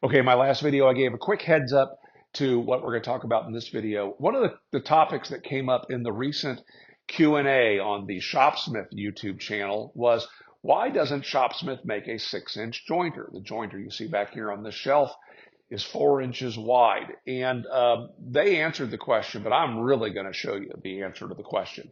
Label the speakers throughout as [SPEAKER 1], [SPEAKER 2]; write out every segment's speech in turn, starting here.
[SPEAKER 1] Okay, my last video, I gave a quick heads up to what we're going to talk about in this video. One of the topics that came up in the recent Q&A on the Shopsmith YouTube channel was, why doesn't Shopsmith make a 6-inch jointer? The jointer you see back here on the shelf is 4 inches wide. And they answered the question, but I'm really going to show you the answer to the question.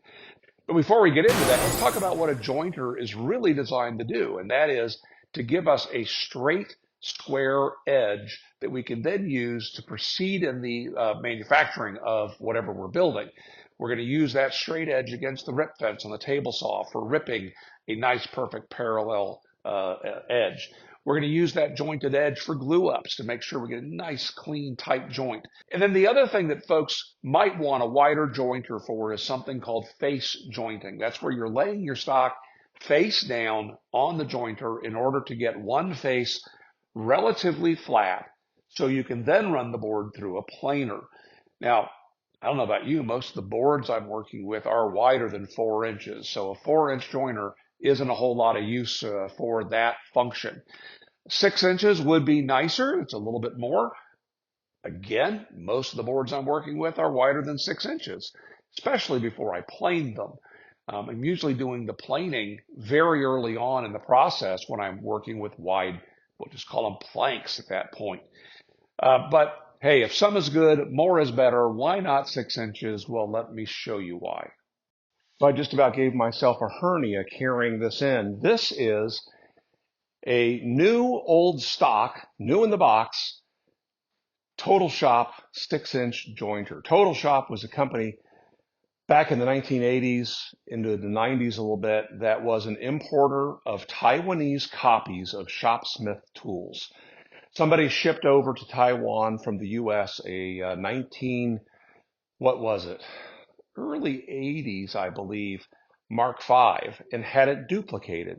[SPEAKER 1] But before we get into that, let's talk about what a jointer is really designed to do, and that is to give us a straight, square edge that we can then use to proceed in the manufacturing of whatever we're building. We're going to use that straight edge against the rip fence on the table saw for ripping a nice, perfect parallel edge. We're going to use that jointed edge for glue ups to make sure we get a nice, clean, tight joint. And then the other thing that folks might want a wider jointer for is something called face jointing. That's where you're laying your stock face down on the jointer in order to get one face relatively flat so you can then run the board through a planer. Now, I don't know about you, most of the boards I'm working with are wider than 4 inches. So a 4-inch jointer isn't a whole lot of use for that function. 6 inches would be nicer. It's a little bit more. Again, most of the boards I'm working with are wider than 6 inches, especially before I plane them. I'm usually doing the planing very early on in the process when I'm working with wide, we'll just call them planks at that point. But hey, if some is good, more is better. Why not 6 inches? Well, let me show you why. So I just about gave myself a hernia carrying this in. This is a new old stock, new in the box, Total Shop 6-inch jointer. Total Shop was a company back in the 1980s into the 90s a little bit that was an importer of Taiwanese copies of Shopsmith tools. Somebody shipped over to Taiwan from the U.S. a early 80s, I believe, Mark V, and had it duplicated.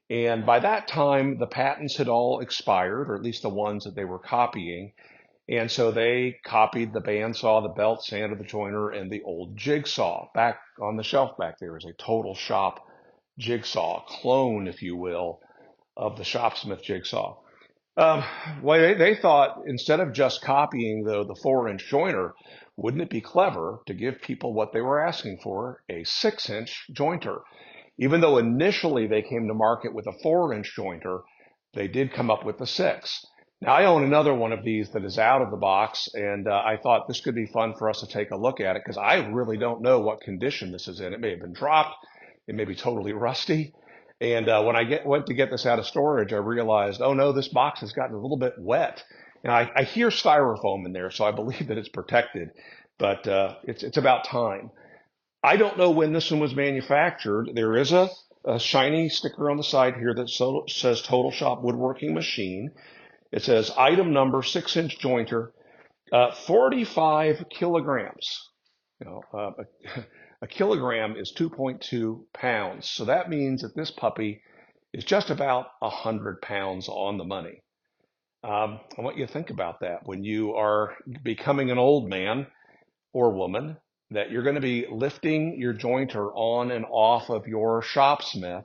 [SPEAKER 1] And by that time, the patents had all expired, or at least the ones that they were copying. And so they copied the bandsaw, the belt sander, the joiner, and the old jigsaw. Back on the shelf back there is a Total Shop jigsaw, clone, if you will, of the Shopsmith jigsaw. Well, they thought instead of just copying the 4-inch jointer, wouldn't it be clever to give people what they were asking for, a 6-inch jointer? Even though initially they came to market with a 4-inch jointer, they did come up with the 6. Now, I own another one of these that is out of the box, and I thought this could be fun for us to take a look at it because I really don't know what condition this is in. It may have been dropped. It may be totally rusty. And when I went to get this out of storage, I realized, oh no, this box has gotten a little bit wet. And I hear styrofoam in there, so I believe that it's protected, but it's about time. I don't know when this one was manufactured. There is a shiny sticker on the side here that says Total Shop Woodworking Machine. It says item number 6-inch jointer, 45 kilograms. A kilogram is 2.2 pounds. So that means that this puppy is just about 100 pounds on the money. I want you to think about that when you are becoming an old man or woman, that you're going to be lifting your jointer on and off of your Shopsmith,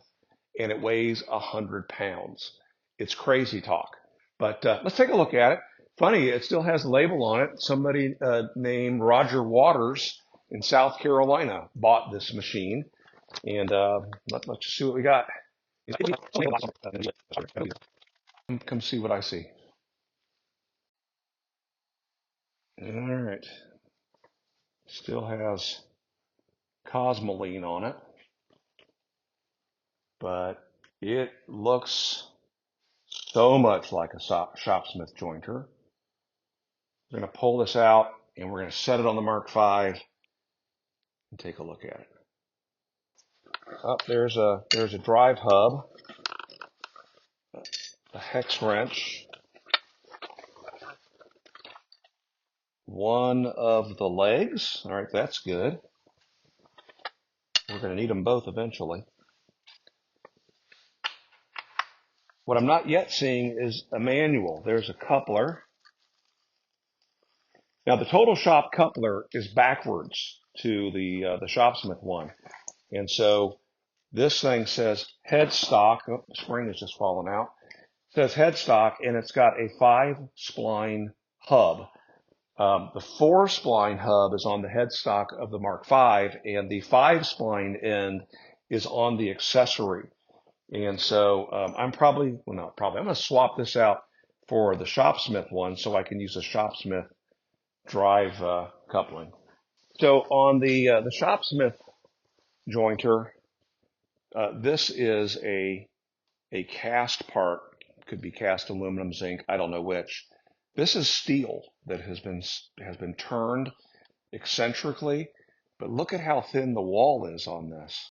[SPEAKER 1] and it weighs 100 pounds. It's crazy talk. But let's take a look at it. Funny, it still has a label on it. Somebody named Roger Waters in South Carolina bought this machine. And let's just see what we got. Come see what I see. All right. Still has Cosmoline on it, but it looks so much like a Shopsmith jointer. We're going to pull this out and we're going to set it on the Mark V and take a look at it. Oh, there's a drive hub, a hex wrench, one of the legs. All right, that's good. We're going to need them both eventually. What I'm not yet seeing is a manual. There's a coupler. Now the Total Shop coupler is backwards to the Shopsmith one. And so this thing says headstock. Oh, the spring has just fallen out. says headstock, and it's got a 5-spline hub. The 4-spline hub is on the headstock of the Mark V, and the 5-spline end is on the accessory. And so I'm probably, well, not probably, I'm going to swap this out for the Shopsmith one so I can use the Shopsmith Drive coupling. So on the Shopsmith jointer, this is a cast part, could be cast aluminum, zinc, I don't know which. This is steel that has been turned eccentrically, but look at how thin the wall is on this.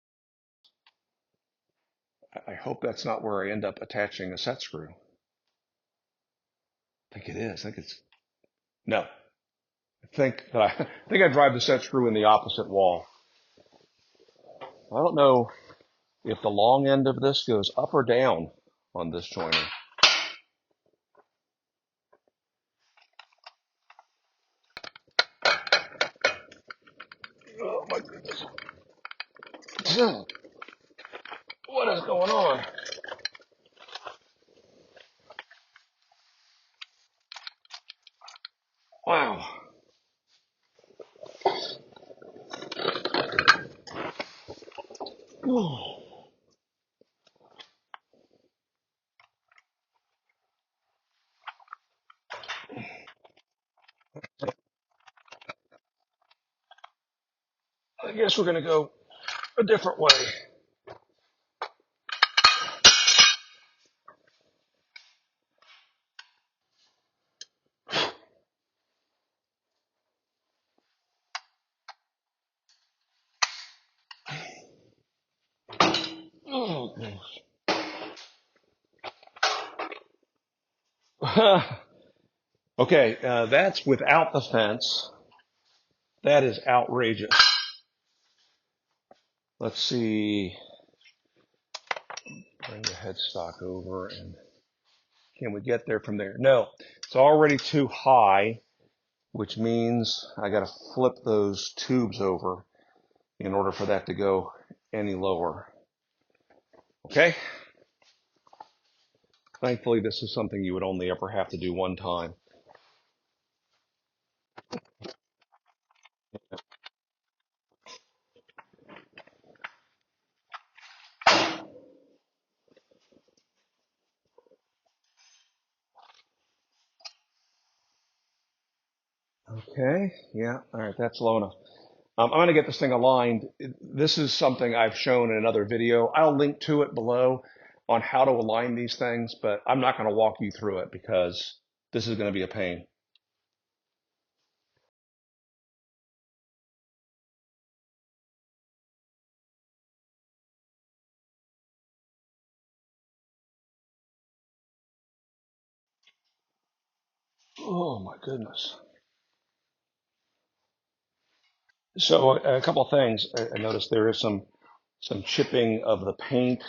[SPEAKER 1] I hope that's not where I end up attaching a set screw. I think it is. I think it's, no. I think I drive the set screw in the opposite wall. I don't know if the long end of this goes up or down on this joiner. Oh my goodness. What is going on? Wow. I guess we're going to go a different way. Oh, okay, that's without the fence. That is outrageous. Let's see. Bring the headstock over, and can we get there from there? No, it's already too high, which means I got to flip those tubes over in order for that to go any lower. Okay? Thankfully, this is something you would only ever have to do one time. Okay, yeah, all right, that's low enough. I'm going to get this thing aligned. This is something I've shown in another video. I'll link to it below on how to align these things, but I'm not going to walk you through it because this is going to be a pain. Oh my goodness. So a couple of things. I noticed there is some chipping of the paint,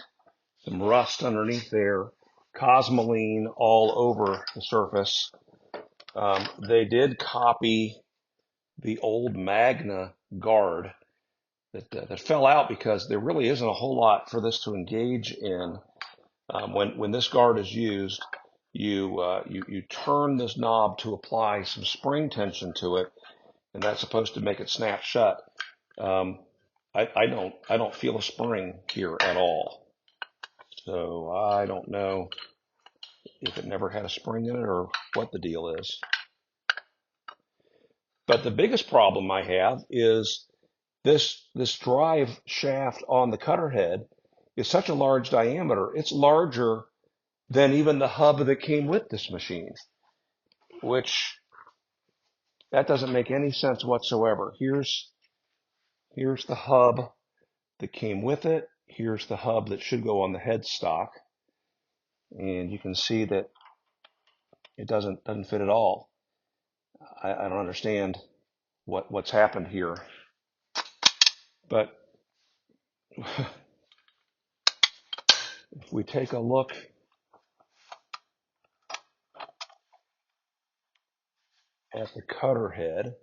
[SPEAKER 1] some rust underneath there, cosmoline all over the surface. They did copy the old Magna guard that fell out because there really isn't a whole lot for this to engage in. When this guard is used, you turn this knob to apply some spring tension to it, and that's supposed to make it snap shut. I don't feel a spring here at all, so I don't know if it never had a spring in it or what the deal is. But the biggest problem I have is this drive shaft on the cutter head is such a large diameter. It's larger than even the hub that came with this machine, which that doesn't make any sense whatsoever. Here's the hub that came with it. Here's the hub that should go on the headstock. And you can see that it doesn't fit at all. I don't understand what's happened here. But if we take a look at the cutter head,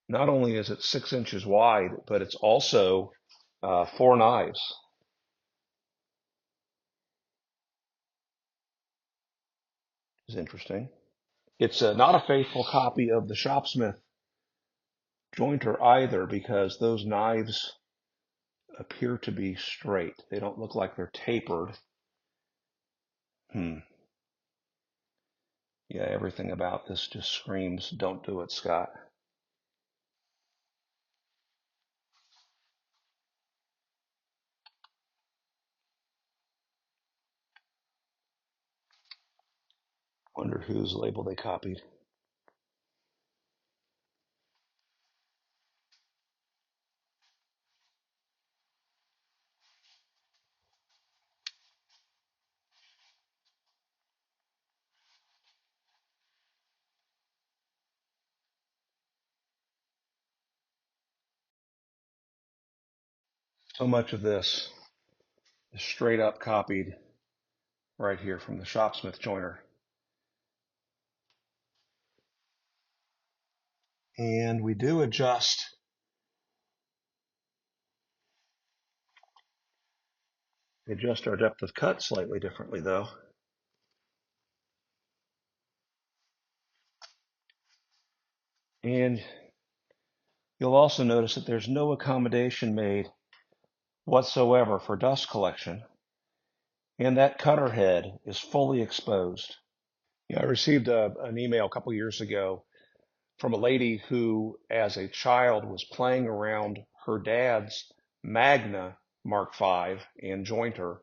[SPEAKER 1] not only is it 6 inches wide, but it's also 4 knives. is interesting. It's not a faithful copy of the Shopsmith jointer either, because those knives appear to be straight. They don't look like they're tapered. Yeah, everything about this just screams, don't do it, Scott. Wonder whose label they copied. So much of this is straight up copied right here from the Shopsmith jointer. And we do adjust our depth of cut slightly differently, though. And you'll also notice that there's no accommodation made whatsoever for dust collection, and that cutter head is fully exposed. I received an email a couple years ago from a lady who, as a child, was playing around her dad's Magna Mark V and jointer,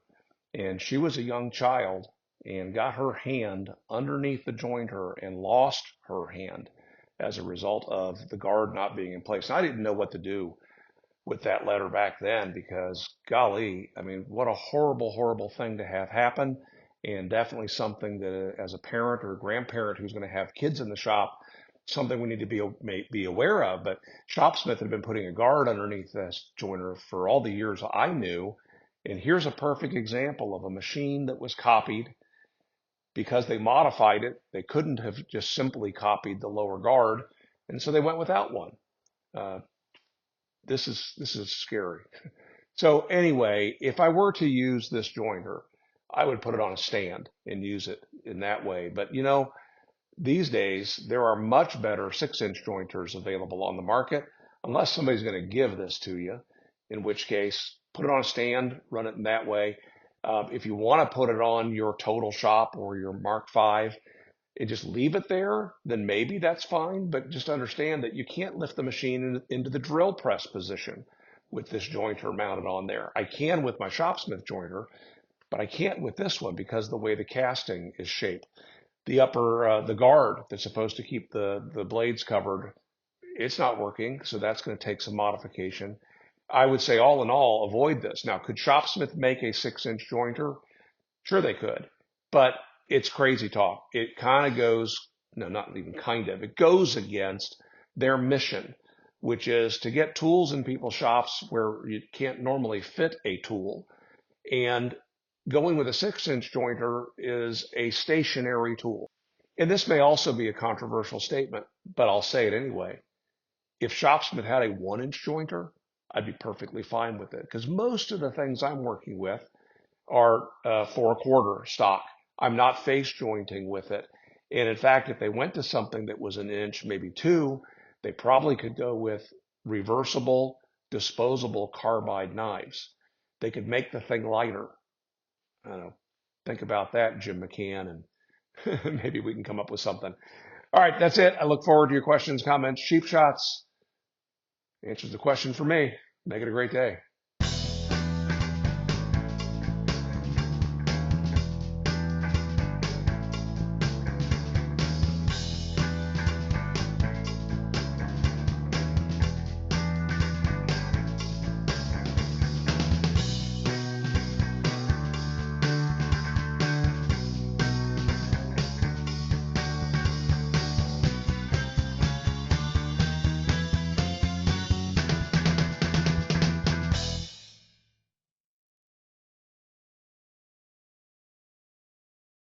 [SPEAKER 1] and she was a young child and got her hand underneath the jointer and lost her hand as a result of the guard not being in place. And I didn't know what to do with that letter back then, because golly, I mean, what a horrible, horrible thing to have happen, and definitely something that as a parent or a grandparent who's going to have kids in the shop, something we need to be aware of. But Shopsmith had been putting a guard underneath this jointer for all the years I knew, and here's a perfect example of a machine that was copied because they modified it. They couldn't have just simply copied the lower guard, and so they went without one. This is scary. So anyway, if I were to use this jointer, I would put it on a stand and use it in that way. But these days there are much better 6-inch jointers available on the market, unless somebody's going to give this to you, in which case put it on a stand, run it in that way. If you want to put it on your Total Shop or your Mark V and just leave it there, then maybe that's fine. But just understand that you can't lift the machine into the drill press position with this jointer mounted on there. I can with my Shopsmith jointer, but I can't with this one because the way the casting is shaped. The upper, the guard that's supposed to keep the blades covered, it's not working, so that's going to take some modification. I would say all in all, avoid this. Now, could Shopsmith make a 6-inch jointer? Sure they could, but it's crazy talk. It kind of goes, no, not even kind of, it goes against their mission, which is to get tools in people's shops where you can't normally fit a tool. And going with a 6-inch jointer is a stationary tool. And this may also be a controversial statement, but I'll say it anyway. If Shopsmith had a 1-inch jointer, I'd be perfectly fine with it, because most of the things I'm working with are 4/4 stock. I'm not face jointing with it. And in fact, if they went to something that was 1 inch, maybe 2, they probably could go with reversible, disposable carbide knives. They could make the thing lighter. I don't know. Think about that, Jim McCann, and maybe we can come up with something. All right, that's it. I look forward to your questions, comments. Cheap Shots answers the question for me. Make it a great day.